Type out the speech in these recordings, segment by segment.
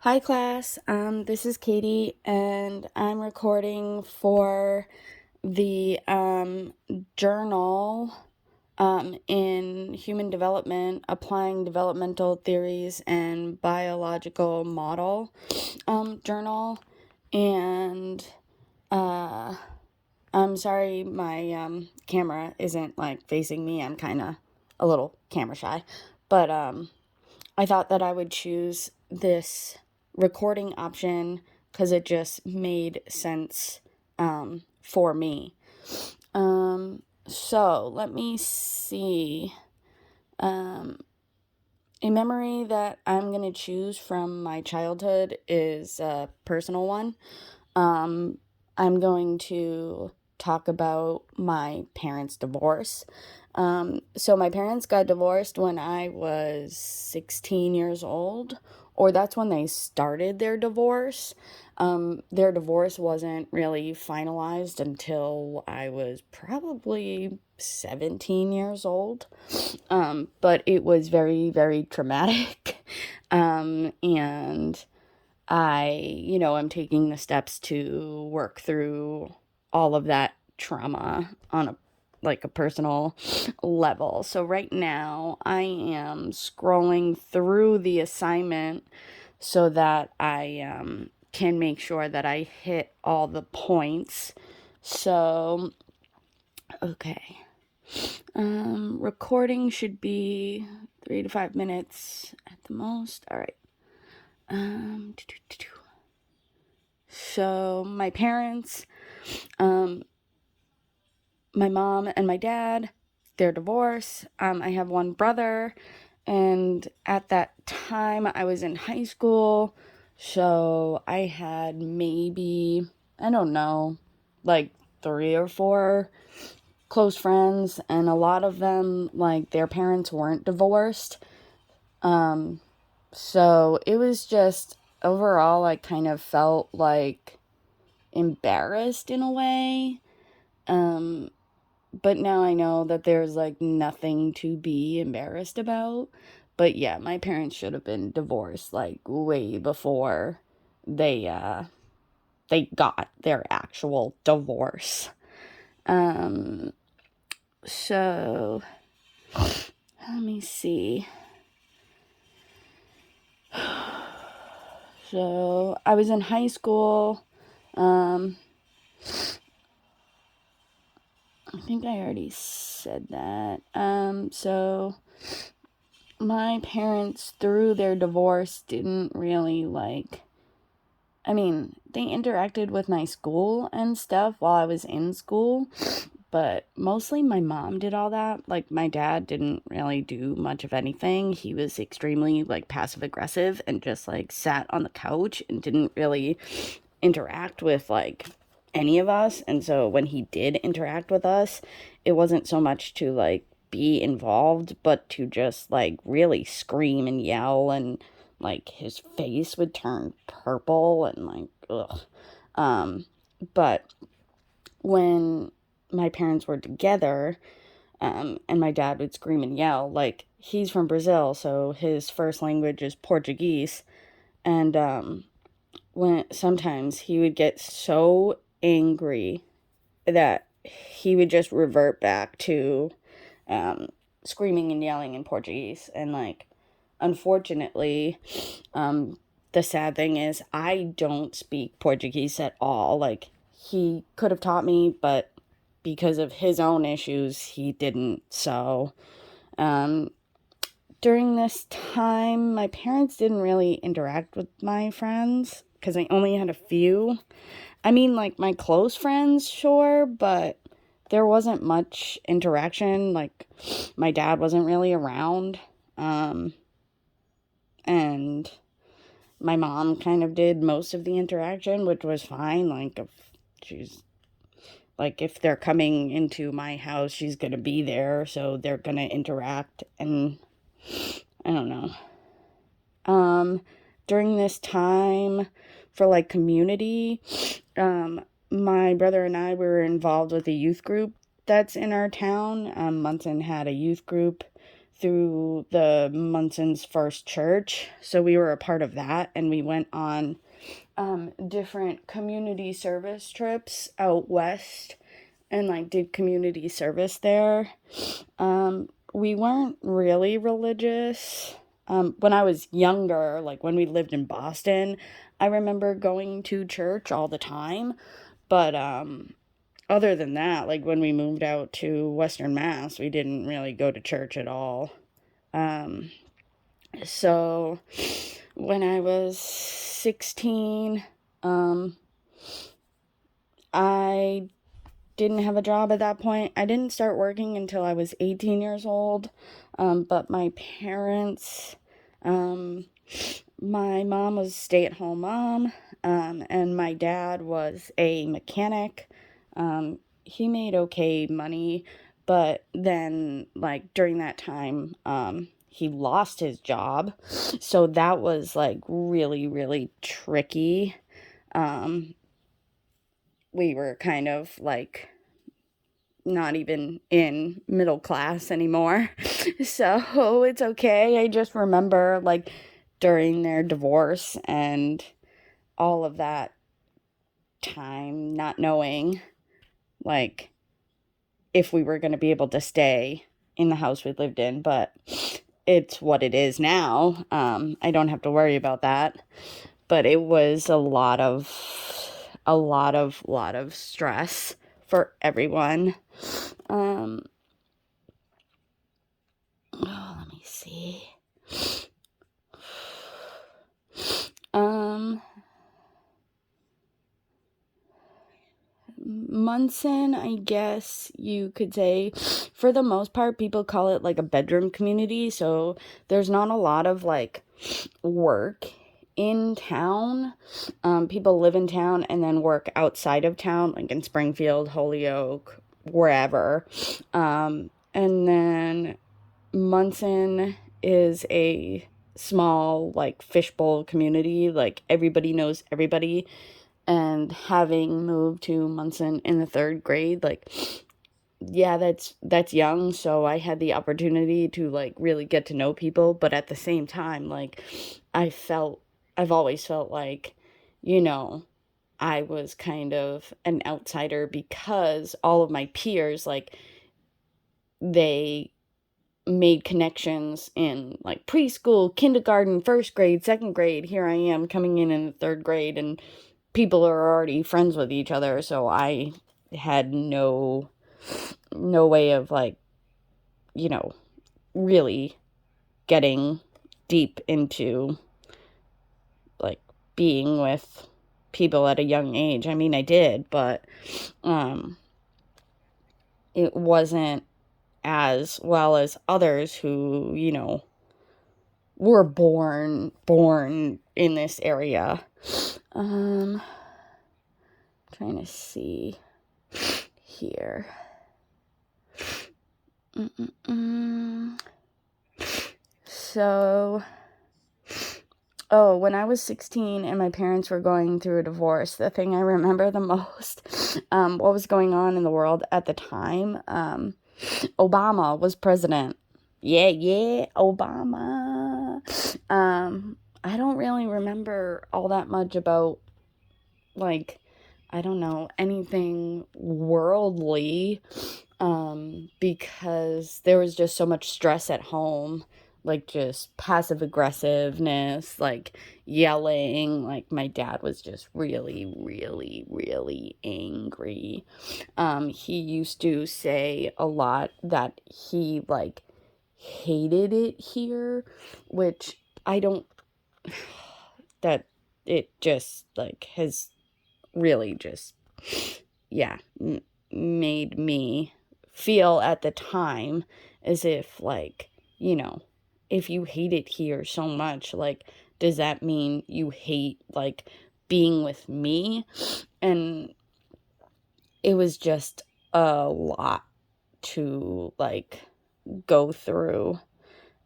Hi class, this is Katie and I'm recording for the journal in human development, applying developmental theories and biological model journal. And I'm sorry my camera isn't like facing me. I'm kind of a little camera shy, but I thought that I would choose this recording option because it just made sense for me. So let me see. A memory that I'm going to choose from my childhood is a personal one. I'm going to talk about my parents' divorce. So my parents got divorced when I was 16 years old, or that's when they started their divorce. Their divorce wasn't really finalized until I was probably 17 years old. But it was very, very traumatic. And I'm taking the steps to work through all of that trauma on a personal level. So right now I am scrolling through the assignment so that I can make sure that I hit all the points. So okay. Recording should be 3 to 5 minutes at the most. All right. So my parents, my mom and my dad, their divorce. I have one brother, and at that time I was in high school, so I had maybe, I don't know, like 3 or 4 close friends, and a lot of them, like, their parents weren't divorced. So it was just overall, I kind of felt like embarrassed in a way. But now I know that there's like nothing to be embarrassed about. But yeah, my parents should have been divorced like way before they they got their actual divorce. Um so let me see. So I was in high school. I think I already said that. So my parents, through their divorce, didn't really they interacted with my school and stuff while I was in school, but mostly my mom did all that. Like, my dad didn't really do much of anything. He was extremely, like, passive aggressive and just, like, sat on the couch and didn't really interact with, like, any of us. And so when he did interact with us, it wasn't so much to, like, be involved, but to just, like, really scream and yell, and like his face would turn purple and like ugh. But when my parents were together, and my dad would scream and yell, like, he's from Brazil, so his first language is Portuguese, and when sometimes he would get so angry that he would just revert back to um, screaming and yelling in Portuguese. And, like, unfortunately, the sad thing is I don't speak Portuguese at all. Like, he could have taught me, but because of his own issues, he didn't. So, during this time, my parents didn't really interact with my friends because I only had a few. I mean, like, my close friends, sure, but there wasn't much interaction. Like, my dad wasn't really around. And my mom kind of did most of the interaction, which was fine. Like, if they're coming into my house, she's gonna be there, so they're gonna interact, and I don't know. During this time for like community, my brother and I were involved with a youth group that's in our town. Munson had a youth group through the Munson's First Church. So we were a part of that, and we went on different community service trips out west and like did community service there. We weren't really religious. When I was younger, like when we lived in Boston, I remember going to church all the time. But other than that, like when we moved out to Western Mass, we didn't really go to church at all. Um, so when I was 16, I didn't have a job at that point. I didn't start working until I was 18 years old. But my parents, um, my mom was a stay-at-home mom, and my dad was a mechanic. He made okay money, but then, like, during that time, he lost his job. So that was, like, really, really tricky. Um, we were kind of, like, not even in middle class anymore. So it's okay. I just remember, like, during their divorce and all of that time, not knowing, like, if we were going to be able to stay in the house we lived in, but it's what it is now. I don't have to worry about that, but it was a lot of stress for everyone. Let me see. Munson, I guess you could say, for the most part, people call it like a bedroom community. So there's not a lot of like work in town. People live in town and then work outside of town, like in Springfield, Holyoke, wherever. And then Munson is a small like fishbowl community. Like everybody knows everybody. And having moved to Munson in the 3rd grade, like, yeah, that's young. So I had the opportunity to like really get to know people. But at the same time, like, I've always felt like, you know, I was kind of an outsider because all of my peers, like, they made connections in like preschool, kindergarten, 1st grade, 2nd grade. Here I am coming in the 3rd grade, and people are already friends with each other. So I had no way of like, really getting deep into like being with people at a young age. I mean, I did, but it wasn't as well as others who, were born in this area. Trying to see here. So, when I was 16 and my parents were going through a divorce, the thing I remember the most, what was going on in the world at the time, Obama was president. Yeah, Obama. I don't really remember all that much about, like, I don't know, anything worldly, because there was just so much stress at home, like just passive aggressiveness, like yelling. Like my dad was just really, really, really angry. He used to say a lot that he like hated it here, which I don't, that it just like has really just, yeah, made me feel at the time as if like, if you hate it here so much, like, does that mean you hate like being with me? And it was just a lot to like go through.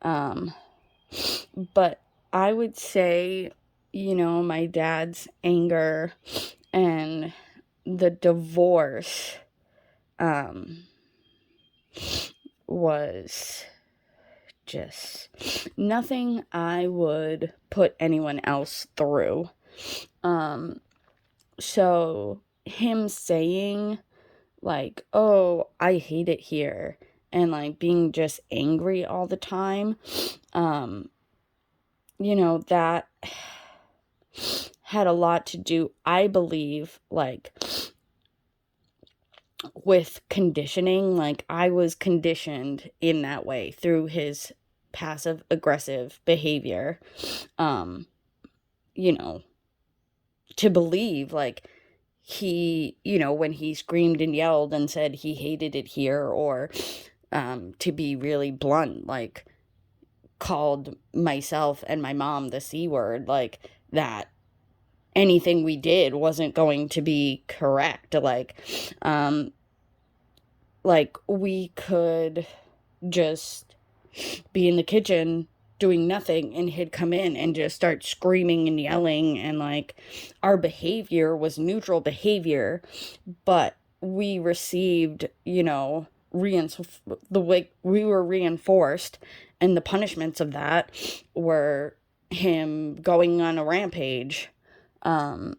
But I would say, my dad's anger and the divorce was just nothing I would put anyone else through. So him saying, like, oh, I hate it here, and, like, being just angry all the time, that had a lot to do, I believe, like, with conditioning. Like, I was conditioned in that way through his passive aggressive behavior, to believe, like, he, when he screamed and yelled and said he hated it here, or to be really blunt, like, called myself and my mom the C word, like, that anything we did wasn't going to be correct. Like, we could just be in the kitchen doing nothing, and he'd come in and just start screaming and yelling, and, like, our behavior was neutral behavior, but we received, the way we were reinforced, and the punishments of that were him going on a rampage. I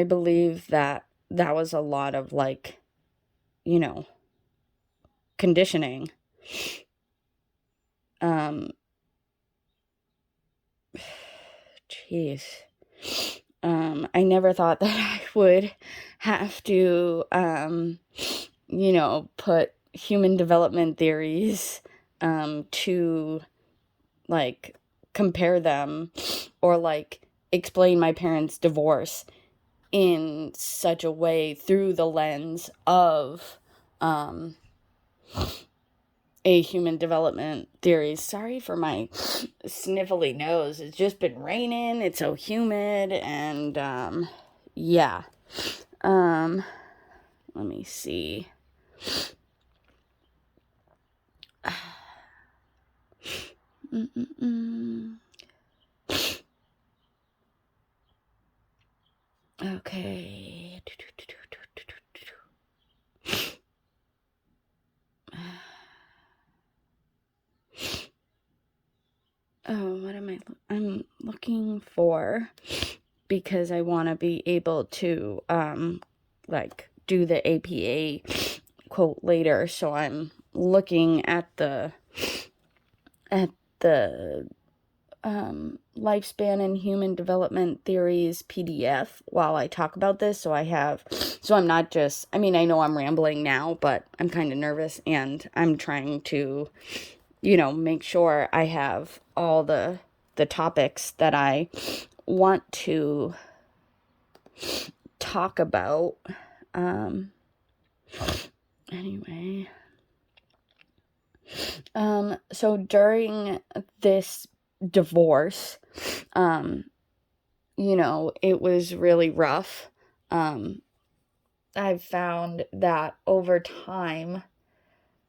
believe that was a lot of, like, conditioning. Jeez. I never thought that I would have to, put human development theories, to, like, compare them, or, like, explain my parents' divorce in such a way through the lens of, a human development theory. Sorry for my sniffly nose. It's just been raining. It's so humid, and yeah. Let me see. Okay. Oh, what am I'm looking for, because I want to be able to, like, do the APA quote later. So I'm looking at the lifespan and human development theories PDF while I talk about this. So I'm not just, I know I'm rambling now, but I'm kind of nervous, and I'm trying to, make sure I have all the topics that I want to talk about. Anyway. So during this divorce, it was really rough. I've found that over time,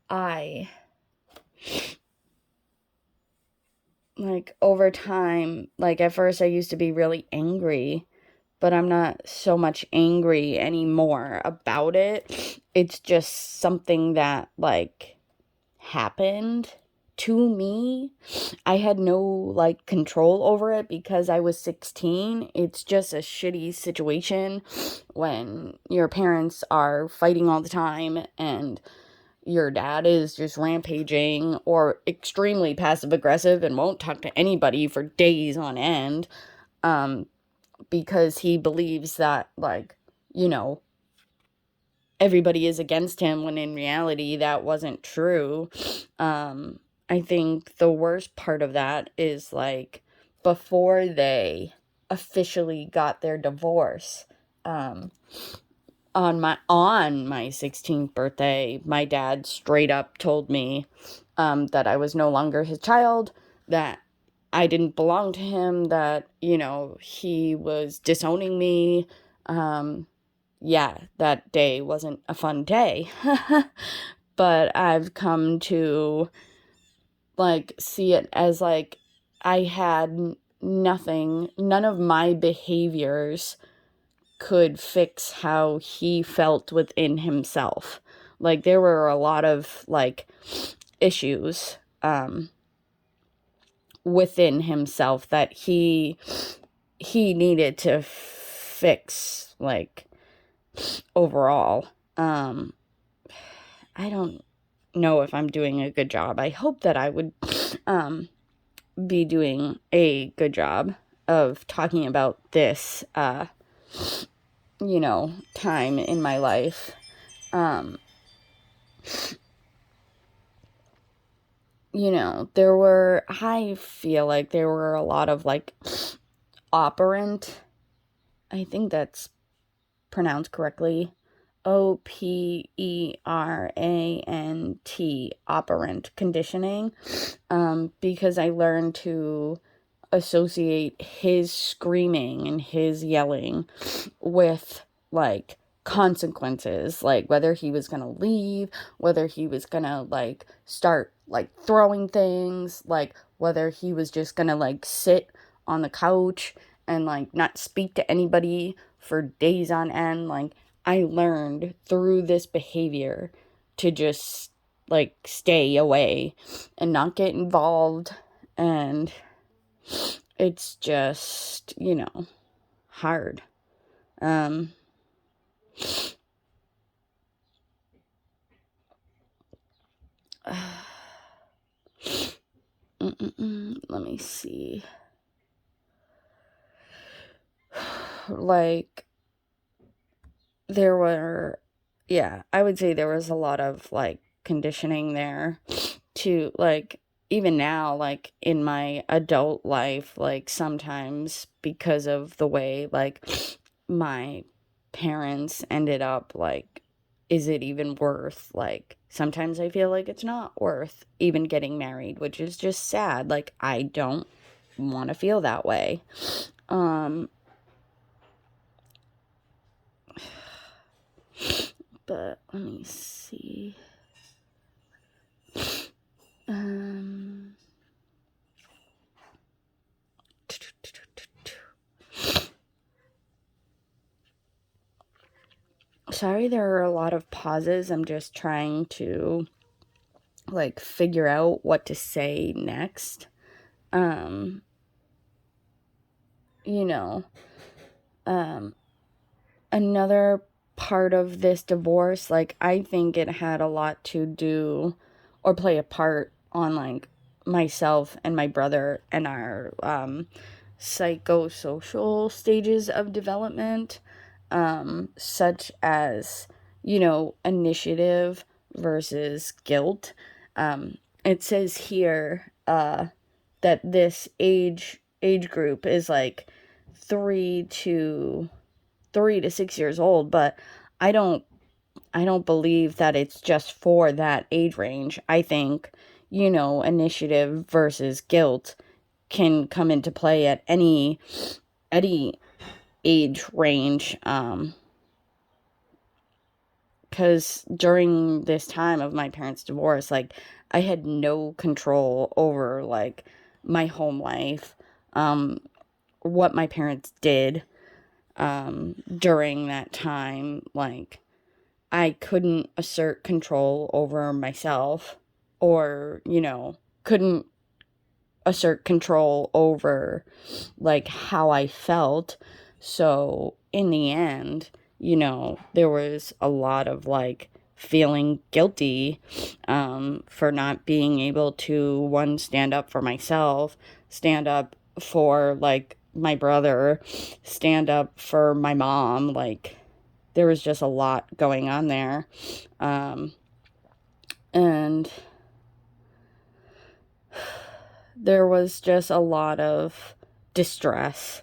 at first I used to be really angry, but I'm not so much angry anymore about it. It's just something that, like, happened to me. I had no, like, control over it because I was 16. It's just a shitty situation when your parents are fighting all the time, and your dad is just rampaging or extremely passive aggressive and won't talk to anybody for days on end, because he believes that, like, everybody is against him, when in reality that wasn't true. I think the worst part of that is, like, before they officially got their divorce, on my 16th birthday, my dad straight up told me, that I was no longer his child, that I didn't belong to him, that, he was disowning me. Yeah, that day wasn't a fun day. But I've come to, like, see it as, like, I had nothing, none of my behaviors could fix how he felt within himself. Like, there were a lot of, like, issues within himself that he needed to fix, like, overall. I don't know if I'm doing a good job. I hope that I would be doing a good job of talking about this, time in my life. I feel like there were a lot of, like, operant, I think that's pronounced correctly, operant, operant conditioning, because I learned to associate his screaming and his yelling with, like, consequences, like whether he was gonna leave, whether he was gonna, like, start, like, throwing things, like whether he was just gonna, like, sit on the couch and, like, not speak to anybody for days on end. Like, I learned through this behavior to just, like, stay away and not get involved, and it's just, hard. Let me see. Like, I would say there was a lot of, like, conditioning there to, like, even now, like, in my adult life, like, sometimes because of the way, like, my parents ended up, like, is it even worth, like, sometimes I feel like it's not worth even getting married, which is just sad. Like, I don't want to feel that way. But let me see. Sorry, there are a lot of pauses. I'm just trying to, like, figure out what to say next. Another part of this divorce, like, I think it had a lot to do or play a part on, like, myself and my brother and our psychosocial stages of development, such as, initiative versus guilt. It says here that this age group is, like, 3 to 6 years old, but I don't believe that it's just for that age range. I think, initiative versus guilt can come into play at any age range, because during this time of my parents' divorce, like, I had no control over, like, my home life, what my parents did during that time. Like, I couldn't assert control over myself, or, couldn't assert control over, like, how I felt. So in the end, there was a lot of, like, feeling guilty for not being able to, one, stand up for myself, stand up for, like, my brother, stand up for my mom. Like, there was just a lot going on there. And there was just a lot of distress.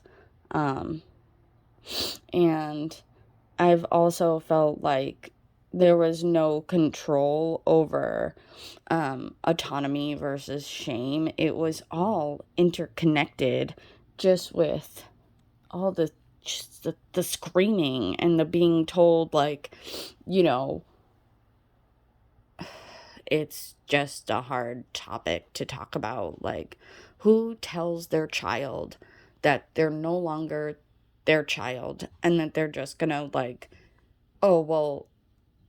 And I've also felt like there was no control over autonomy versus shame. It was all interconnected, just with all the screaming and the being told, like, it's just a hard topic to talk about. Like, who tells their child that they're no longer their child and that they're just gonna, like, oh, well,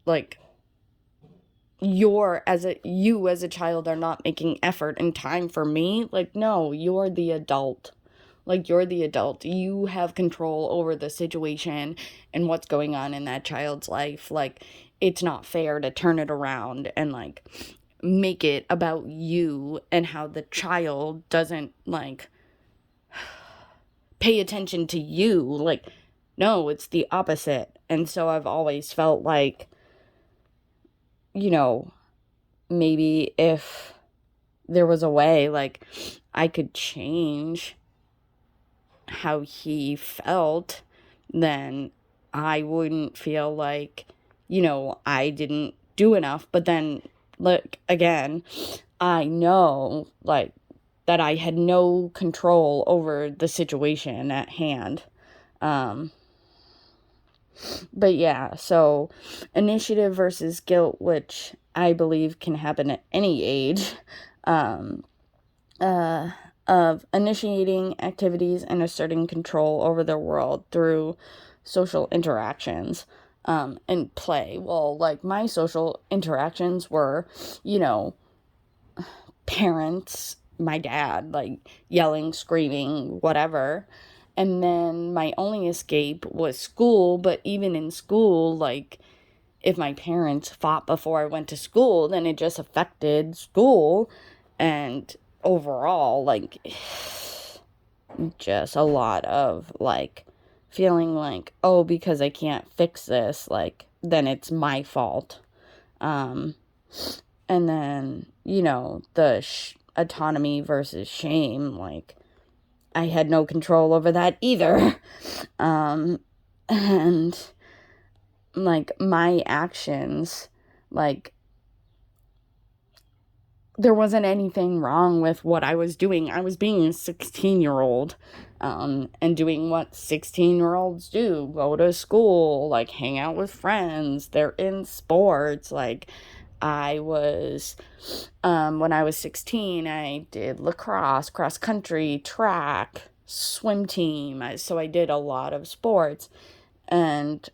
like, you as a child are not making effort and time for me. Like, no, you're the adult. Like, you're the adult. You have control over the situation and what's going on in that child's life. Like, it's not fair to turn it around and, like, make it about you and how the child doesn't, like, pay attention to you. Like, no, it's the opposite. And so I've always felt like, maybe if there was a way, like, I could change how he felt, then I wouldn't feel like, I didn't do enough. But then, look, again, I know, like, that I had no control over the situation at hand. But yeah, so initiative versus guilt, which I believe can happen at any age, of initiating activities and asserting control over their world through social interactions, and play. Well, like, my social interactions were, parents, my dad, like, yelling, screaming, whatever. And then my only escape was school. But even in school, like, if my parents fought before I went to school, then it just affected school. And overall, like, just a lot of, like, feeling like, oh, because I can't fix this, like, then it's my fault. And then, the autonomy versus shame, like, I had no control over that either. And, like, my actions, like, there wasn't anything wrong with what I was doing. I was being a 16-year-old, and doing what 16-year-olds do. Go to school, like, hang out with friends. They're in sports. Like, I was, when I was 16, I did lacrosse, cross country, track, swim team. So I did a lot of sports. And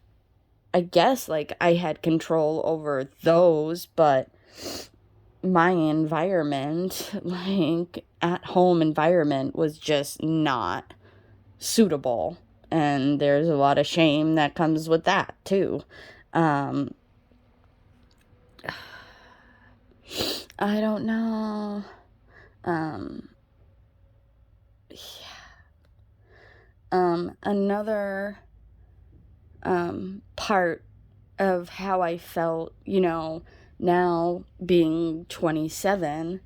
I guess, like, I had control over those, but my environment, like, at home environment, was just not suitable. And there's a lot of shame that comes with that too. I don't know. Another part of how I felt, now being 27,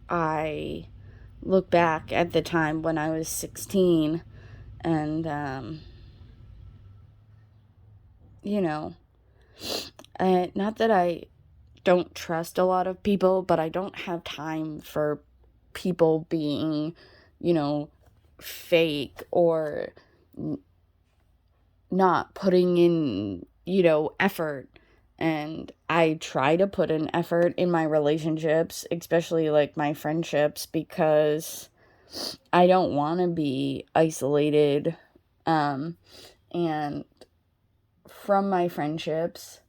I look back at the time when I was 16, and, not that I don't trust a lot of people, but I don't have time for people being, fake or not putting in, effort. And I try to put in effort in my relationships, especially, like, my friendships, because I don't want to be isolated. And from my friendships,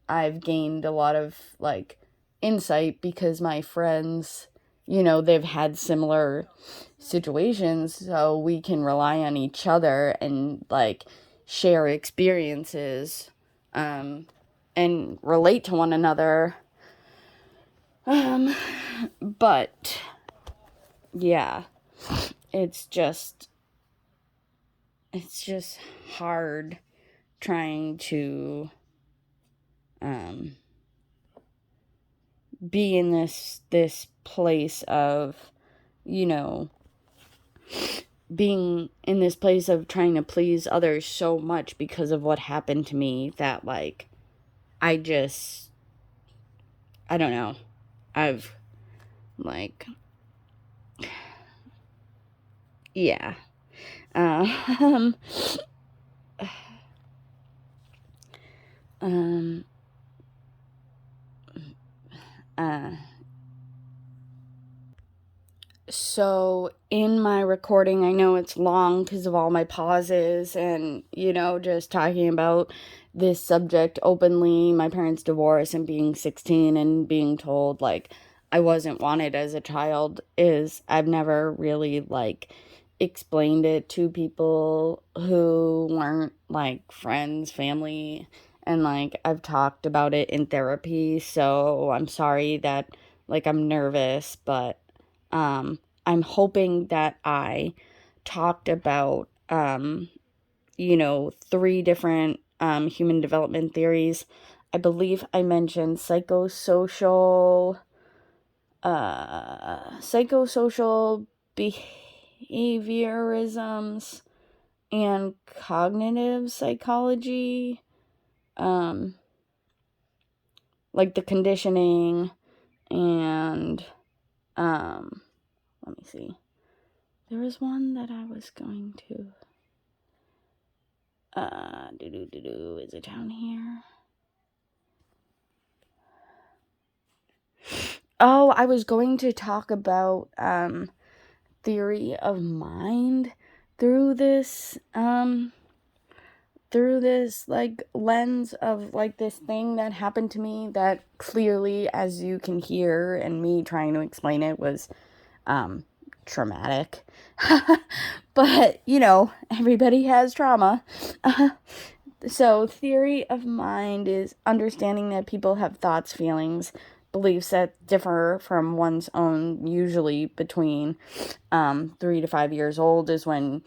I've gained a lot of, like, insight, because my friends, they've had similar situations, so we can rely on each other and, like, share experiences, and relate to one another. But yeah, it's just hard trying to be in this place of, being in this place of trying to please others so much because of what happened to me, that, like, I don't know. I've, like, yeah. Um, So in my recording, I know it's long because of all my pauses and, just talking about this subject openly, my parents' divorce, and being 16 and being told, like, I wasn't wanted as a child, is I've never really, like, explained it to people who weren't, like, friends, family, and, like, I've talked about it in therapy, so I'm sorry that, like, I'm nervous, but, I'm hoping that I talked about, 3 different human development theories. I believe I mentioned psychosocial behaviorisms and cognitive psychology, um, like the conditioning and, um, let me see. There was one that I was going to, is it down here? Oh, I was going to talk about theory of mind through this like lens of like this thing that happened to me that clearly, as you can hear and me trying to explain it, was traumatic. But everybody has trauma. So, theory of mind is understanding that people have thoughts, feelings, beliefs that differ from one's own, usually between 3 to 5 years old, is when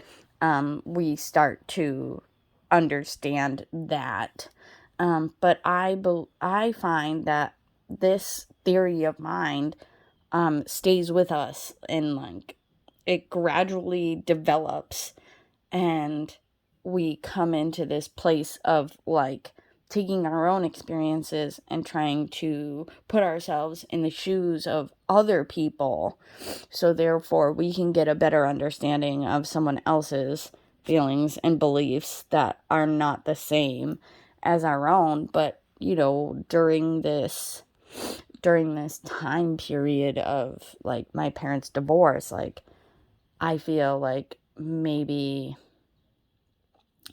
we start to understand that. But I find that this theory of mind stays with us, and like it gradually develops, and we come into this place of like taking our own experiences and trying to put ourselves in the shoes of other people, so therefore we can get a better understanding of someone else's feelings and beliefs that are not the same as our own. But during this time period of like my parents' divorce, like I feel like maybe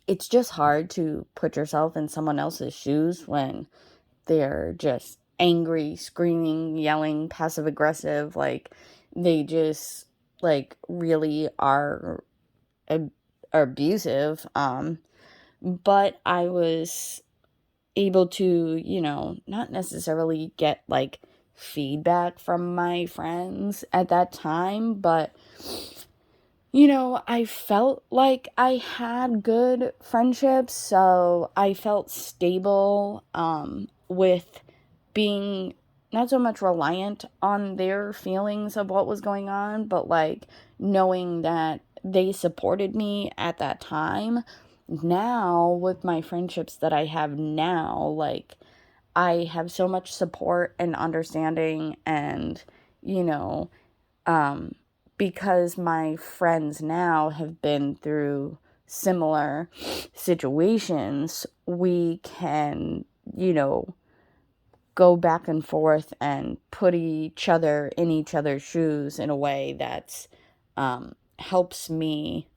it's just hard to put yourself in someone else's shoes when they're just angry, screaming, yelling, passive aggressive, like they just like really are abusive. But I was able to, not necessarily get like feedback from my friends at that time, but I felt like I had good friendships, so I felt stable with being not so much reliant on their feelings of what was going on, but like knowing that they supported me at that time. Now, with my friendships that I have now, like I have so much support and understanding, and you know, um, because my friends now have been through similar situations, we can, go back and forth and put each other in each other's shoes in a way that helps me,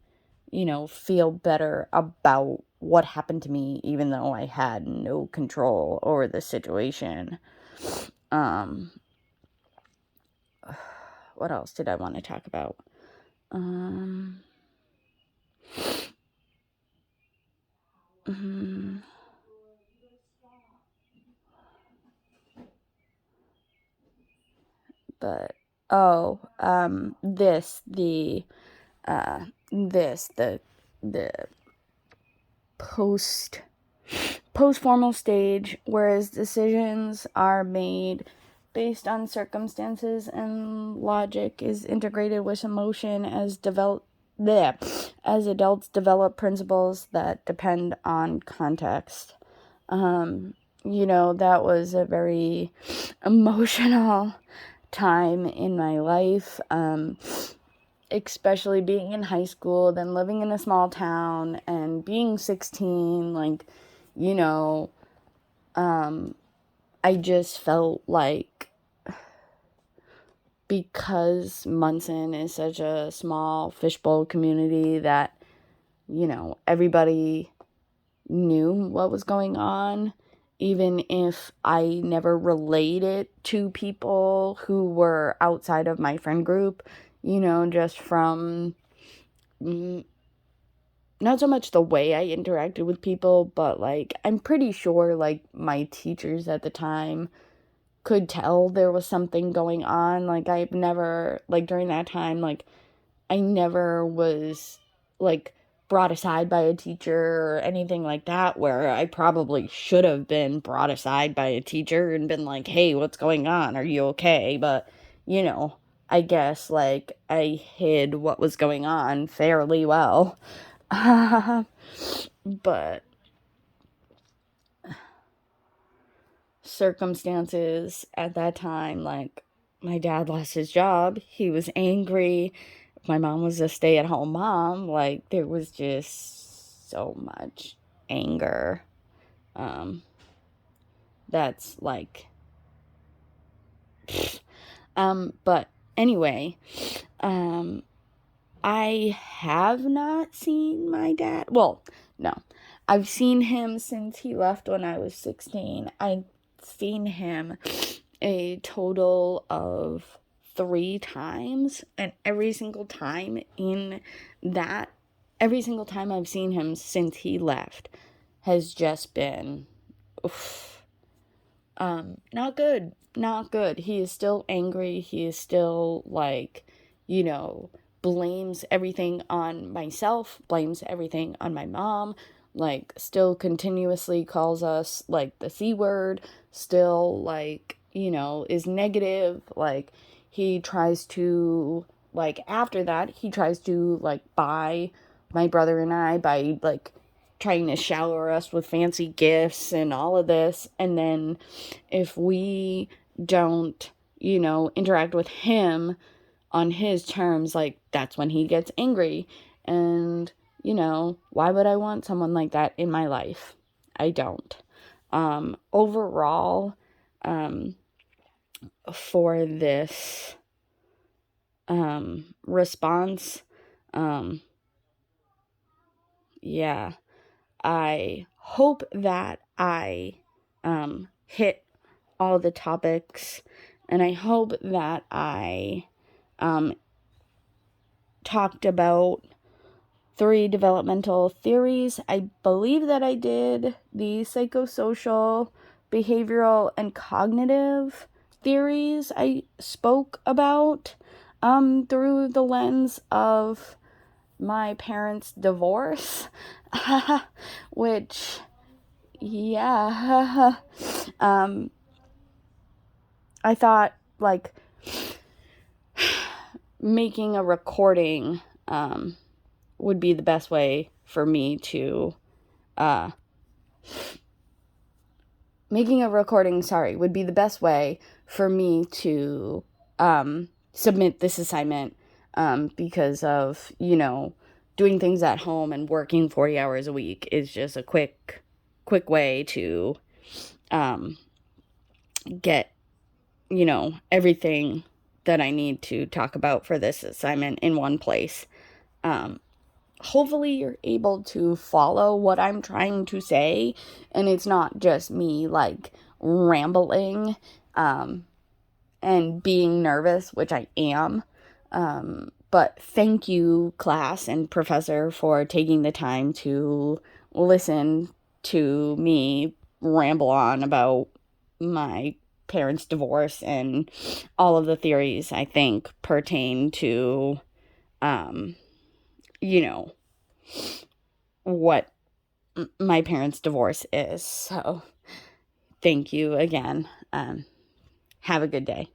feel better about what happened to me, even though I had no control over the situation. Um, what else did I want to talk about? Um, mm, but oh, uh, the post formal stage, whereas decisions are made based on circumstances and logic is integrated with emotion as adults develop principles that depend on context. That was a very emotional time in my life, especially being in high school, then living in a small town, and being 16. Like, you know, I just felt like because Munson is such a small fishbowl community that, everybody, knew what was going on, even if I never relayed it to people who were outside of my friend group, just from not so much the way I interacted with people, but like, I'm pretty sure like my teachers at the time could tell there was something going on. Like, I've never, like, during that time, like, I never was like brought aside by a teacher or anything like that, where I probably should have been brought aside by a teacher and been like, hey, what's going on? Are you okay? But, I guess like I hid what was going on fairly well. But circumstances at that time, like, my dad lost his job, he was angry, my mom was a stay-at-home mom, like, there was just so much anger. That's like, but anyway, I have not seen my dad. Well, no. I've seen him since he left when I was 16. I've seen him a total of 3 times, and every single time I've seen him since he left has just been oof, not good. Not good. He is still angry. He is still like, blames everything on myself, blames everything on my mom, like, still continuously calls us like the C word, still like, is negative. Like, he tries to, like, after that, he tries to like buy my brother and I by like trying to shower us with fancy gifts and all of this. And then if we don't, interact with him on his terms, like, that's when he gets angry. And, why would I want someone like that in my life? I don't. Overall, for this response, yeah, I hope that I hit all the topics, and I hope that I talked about 3 developmental theories. I believe that I did the psychosocial, behavioral, and cognitive theories I spoke about through the lens of my parents' divorce, which, yeah, I thought, like, making a recording would be the best way for me to would be the best way for me to submit this assignment, because of, doing things at home and working 40 hours a week is just a quick way to get, everything that I need to talk about for this assignment in one place. Hopefully you're able to follow what I'm trying to say, and it's not just me like rambling and being nervous, which I am. But thank you, class and professor, for taking the time to listen to me ramble on about my parents' divorce and all of the theories I think pertain to what my parents' divorce is. So thank you again. Have a good day.